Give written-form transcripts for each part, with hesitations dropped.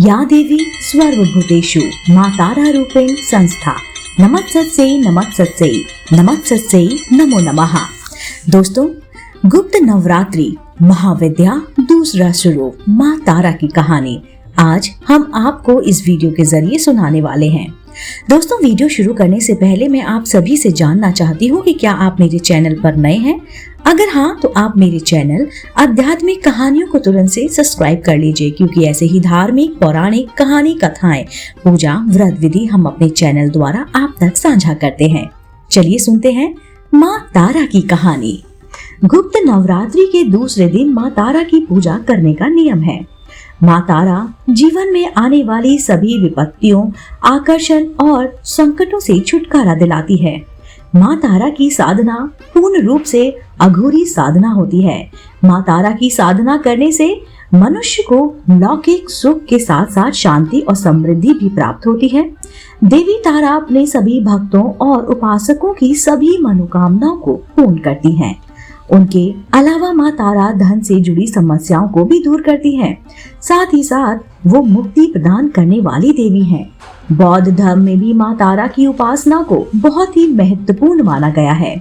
या देवी सर्वभूतेषु मातारा रूपेण संस्था नमस्तस्यै नमस्तस्यै नमो नमः। दोस्तों, गुप्त नवरात्रि महाविद्या दूसरा स्वरूप माँ तारा की कहानी आज हम आपको इस वीडियो के जरिए सुनाने वाले हैं। दोस्तों, वीडियो शुरू करने से पहले मैं आप सभी से जानना चाहती हूँ कि क्या आप मेरे चैनल पर नए हैं? अगर हाँ, तो आप मेरे चैनल आध्यात्मिक कहानियों को तुरंत से सब्सक्राइब कर लीजिए, क्योंकि ऐसे ही धार्मिक, पौराणिक कहानी, कथाएं, पूजा, व्रत विधि हम अपने चैनल द्वारा आप तक साझा करते हैं। चलिए सुनते हैं माँ तारा की कहानी। गुप्त नवरात्रि के दूसरे दिन माँ तारा की पूजा करने का नियम है। माँ तारा जीवन में आने वाली सभी विपत्तियों, आकर्षण और संकटों से छुटकारा दिलाती है। माँ तारा की साधना पूर्ण रूप से अघोरी साधना होती है। माँ तारा की साधना करने से मनुष्य को लौकिक सुख के साथ साथ शांति और समृद्धि भी प्राप्त होती है। देवी तारा अपने सभी भक्तों और उपासकों की सभी मनोकामनाओं को पूर्ण करती हैं। उनके अलावा माँ तारा धन से जुड़ी समस्याओं को भी दूर करती हैं। साथ ही साथ वो मुक्ति प्रदान करने वाली देवी हैं। बौद्ध धर्म में भी माँ तारा की उपासना को बहुत ही महत्वपूर्ण माना गया है।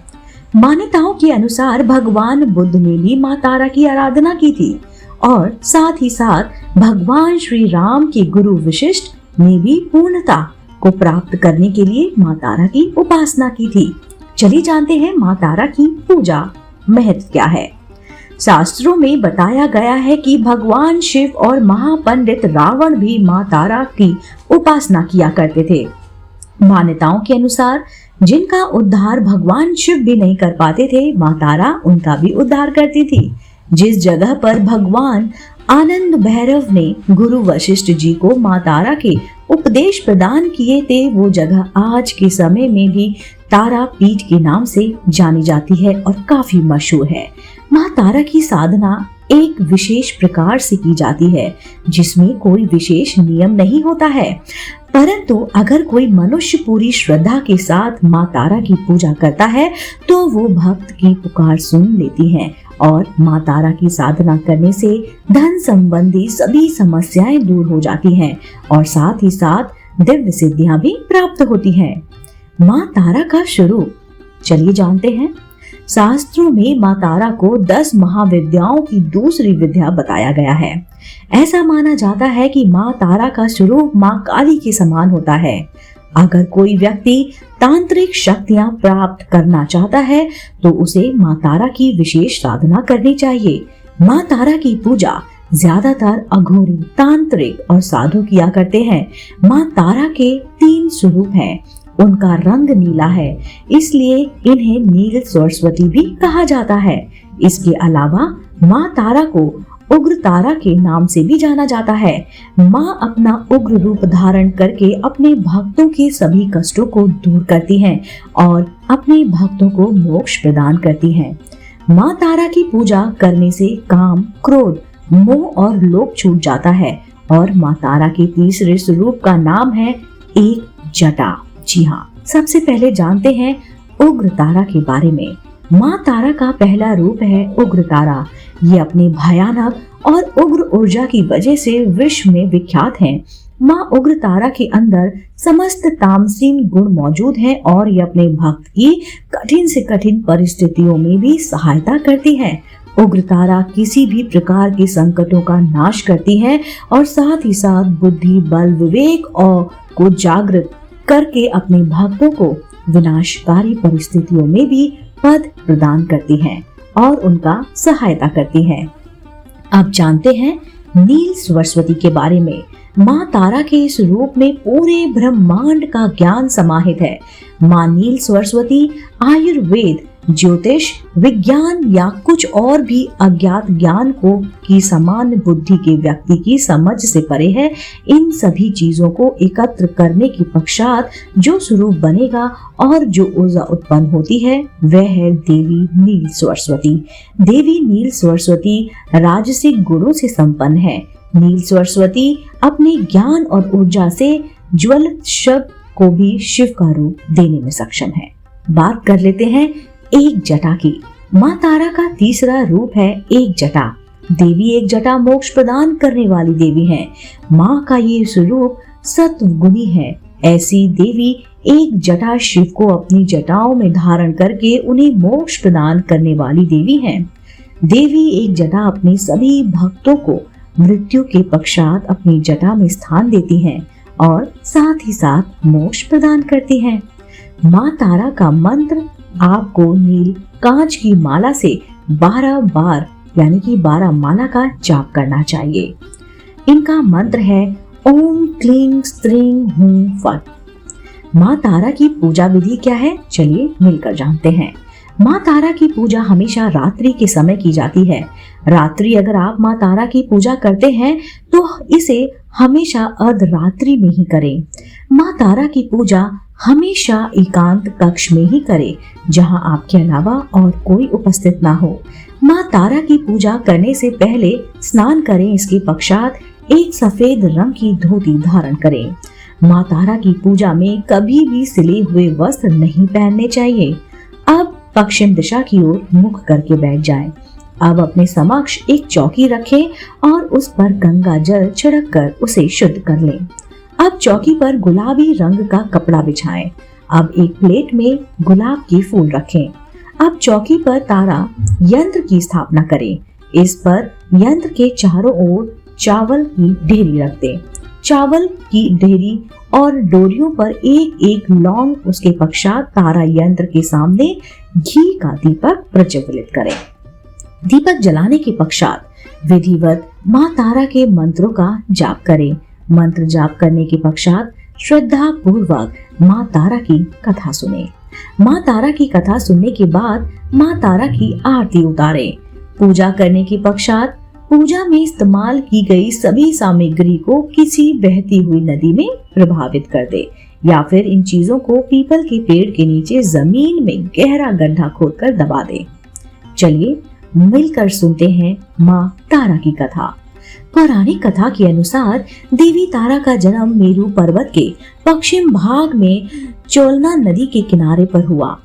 मान्यताओं के अनुसार भगवान बुद्ध ने भी माँ तारा की आराधना की थी और साथ ही साथ भगवान श्री राम के गुरु वशिष्ठ ने भी पूर्णता को प्राप्त करने के लिए माँ तारा की उपासना की थी। चलिए जानते हैं माँ तारा की पूजा महत्व क्या है। शास्त्रों में बताया गया है कि भगवान शिव और महापंडित रावण भी माँ तारा की उपासना किया करते थे। मान्यताओं के अनुसार जिनका उद्धार भगवान शिव भी नहीं कर पाते थे, माँ तारा उनका भी उद्धार करती थी। जिस जगह पर भगवान आनंद भैरव ने गुरु वशिष्ठ जी को माँ तारा के उपदेश प्रदान किए थे, वो जगह आज के समय में भी तारा पीठ के नाम से जानी जाती है और काफी मशहूर है। माँ तारा की साधना एक विशेष प्रकार से की जाती है, जिसमें कोई विशेष नियम नहीं होता है, परंतु अगर कोई मनुष्य पूरी श्रद्धा के साथ माँ तारा की पूजा करता है तो वो भक्त की पुकार सुन लेती है और माँ तारा की साधना करने से धन संबंधी सभी समस्याएं दूर हो जाती हैं और साथ ही साथ दिव्य सिद्धियां भी प्राप्त होती हैं। माँ तारा का स्वरूप चलिए जानते हैं। शास्त्रों में माँ तारा को 10 महाविद्याओं की दूसरी विद्या बताया गया है। ऐसा माना जाता है कि माँ तारा का स्वरूप माँ काली के समान होता है। अगर कोई व्यक्ति तांत्रिक शक्तियां प्राप्त करना चाहता है तो उसे माँ तारा की विशेष साधना करनी चाहिए। माँ तारा की पूजा ज्यादातर अघोरी, तांत्रिक और साधु किया करते हैं। माँ तारा के 3 स्वरूप हैं। उनका रंग नीला है, इसलिए इन्हें नील सरस्वती भी कहा जाता है। इसके अलावा माँ तारा को उग्र तारा के नाम से भी जाना जाता है। माँ अपना उग्र रूप धारण करके अपने भक्तों के सभी कष्टों को दूर करती हैं और अपने भक्तों को मोक्ष प्रदान करती हैं। माँ तारा की पूजा करने से काम, क्रोध, मोह और लोभ छूट जाता है और माँ तारा के तीसरे स्वरूप का नाम है एक जटा। जी हाँ, सबसे पहले जानते हैं उग्र तारा के बारे में। माँ तारा का पहला रूप है उग्र तारा। ये अपने भयानक और उग्र ऊर्जा की वजह से विश्व में विख्यात हैं। माँ उग्र तारा के अंदर समस्त तामसीन गुण मौजूद हैं और ये अपने भक्त की कठिन से कठिन परिस्थितियों में भी सहायता करती है। उग्र तारा किसी भी प्रकार के संकटों का नाश करती है और साथ ही साथ बुद्धि, बल, विवेक और को जागृत करके अपने भक्तों को विनाशकारी परिस्थितियों में भी पद प्रदान करती हैं और उनका सहायता करती हैं। अब जानते हैं नील सरस्वती के बारे में। माँ तारा के इस रूप में पूरे ब्रह्मांड का ज्ञान समाहित है। माँ नील सरस्वती आयुर्वेद, ज्योतिष, विज्ञान या कुछ और भी अज्ञात ज्ञान को की सामान्य बुद्धि के व्यक्ति की समझ से परे है। इन सभी चीजों को एकत्र करने के पश्चात जो स्वरूप बनेगा और जो ऊर्जा उत्पन्न होती है वह है देवी नील सरस्वती। देवी नील सरस्वती राजसिक गुणों से संपन्न है। नील सरस्वती अपने ज्ञान और ऊर्जा से ज्वलित शब्द को भी शिव का रूप देने में सक्षम है। बात कर लेते हैं एक जटा की। माँ तारा का तीसरा रूप है एक जटा। देवी एक जटा मोक्ष प्रदान करने वाली देवी है। माँ का ये स्वरूप सत्व गुणी है। ऐसी देवी एक जटा शिव को अपनी जटाओं में धारण करके उन्हें मोक्ष प्रदान करने वाली देवी है। देवी एक जटा अपने सभी भक्तों को मृत्यु के पश्चात अपनी जटा में स्थान देती हैं और साथ ही साथ मोक्ष प्रदान करती हैं। माँ तारा का मंत्र आपको नील कांच की माला से 12 बार यानी कि 12 माला का जाप करना चाहिए। इनका मंत्र है ओम क्लीं स्त्रीं हूं फट। माँ तारा की पूजा विधि क्या है, चलिए मिलकर जानते हैं। माँ तारा की पूजा हमेशा रात्रि के समय की जाती है। रात्रि अगर आप माँ तारा की पूजा करते हैं तो इसे हमेशा अर्धरात्रि में ही करें। माँ तारा की पूजा हमेशा एकांत कक्ष में ही करें, जहां आपके अलावा और कोई उपस्थित ना हो। माँ तारा की पूजा करने से पहले स्नान करें। इसके पश्चात एक सफेद रंग की धोती धारण करें। माँ तारा की पूजा में कभी भी सिले हुए वस्त्र नहीं पहनने चाहिए। अब पश्चिम दिशा की ओर मुख करके बैठ जाएं। अब अपने समक्ष एक चौकी रखें और उस पर गंगा जल छिड़क कर उसे शुद्ध कर लें। अब चौकी पर गुलाबी रंग का कपड़ा बिछाएं। अब एक प्लेट में गुलाब के फूल रखें। अब चौकी पर तारा यंत्र की स्थापना करें। इस पर यंत्र के चारों ओर चावल की ढेरी रख दें। चावल की ढेरी और डोरियों पर एक एक लौंग, उसके पश्चात तारा यंत्र के सामने घी का दीपक प्रज्वलित करें। दीपक जलाने के पश्चात विधिवत माँ तारा के मंत्रों का जाप करें। मंत्र जाप करने के पश्चात श्रद्धा पूर्वक माँ तारा की कथा सुने। माँ तारा की कथा सुनने के बाद माँ तारा की आरती उतारें। पूजा करने के पश्चात पूजा में इस्तेमाल की गई सभी सामग्री को किसी बहती हुई नदी में प्रभावित कर दे या फिर इन चीजों को पीपल के पेड़ के नीचे जमीन में गहरा गड्ढा खोदकर दबा दे। चलिए मिलकर सुनते हैं माँ तारा की कथा। पौराणिक कथा के अनुसार देवी तारा का जन्म मेरू पर्वत के पश्चिम भाग में चोलना नदी के किनारे पर हुआ।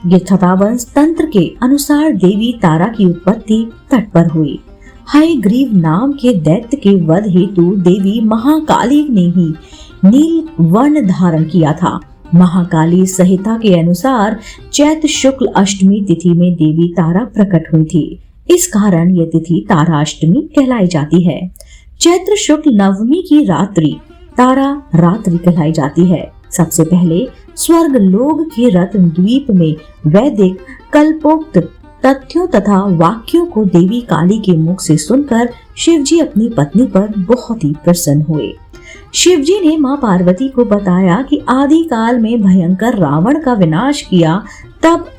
यथावंश तंत्र के अनुसार देवी तारा की उत्पत्ति तट पर हुई। हयग्रीव नाम के दैत्य के वध हेतु देवी महाकाली ने ही नील वर्ण धारण किया था। महाकाली संहिता के अनुसार चैत्र शुक्ल अष्टमी तिथि में देवी तारा प्रकट हुई थी। इस कारण यह तिथि तारा अष्टमी कहलाई जाती है। चैत्र शुक्ल नवमी की रात्रि तारा रात्रि कहलाई जाती है। सबसे पहले स्वर्ग लोक के रत्न द्वीप में वैदिक कल्पोक्त तथ्यों तथा वाक्यों को देवी काली के मुख से सुनकर शिवजी अपनी पत्नी पर बहुत ही प्रसन्न हुए। शिवजी ने मां पार्वती को बताया कि आदि काल में भयंकर रावण का विनाश किया, तब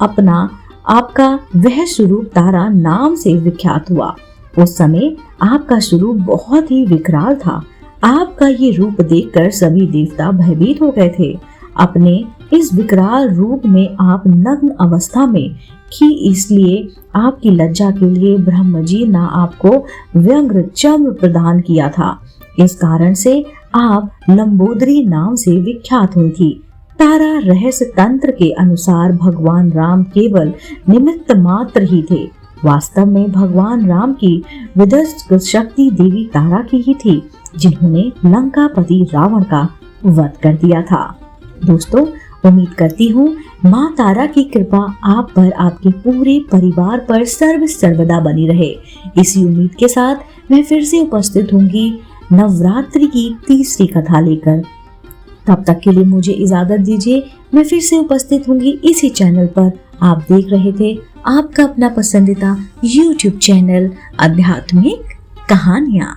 आपका वह स्वरूप तारा नाम से विख्यात हुआ। उस समय आपका स्वरूप बहुत ही विकराल था। आपका ये रूप देखकर सभी देवता भयभीत हो गए थे। अपने इस विकराल रूप में आप नग्न अवस्था में कि इसलिए आपकी लज्जा के लिए ब्रह्म जी ने आपको व्यंग्र चर्म प्रदान किया था। इस कारण से आप लंबोदरी नाम से विख्यात हुई थी। तारा रहस्य तंत्र के अनुसार भगवान राम केवल निमित्त मात्र ही थे। वास्तव में भगवान राम की विध्वंसक शक्ति देवी तारा की ही थी, जिन्होंने लंकापति रावण का वध कर दिया था। दोस्तों, उम्मीद करती हूँ माँ तारा की कृपा आप पर, आपके पूरे परिवार पर सर्वदा बनी रहे। इसी उम्मीद के साथ मैं फिर से उपस्थित होंगी नवरात्रि की तीसरी कथा लेकर। तब तक के लिए मुझे इजाजत दीजिए। मैं फिर से उपस्थित होंगी इसी चैनल पर। आप देख रहे थे आपका अपना पसंदीदा YouTube चैनल आध्यात्मिक कहानियाँ।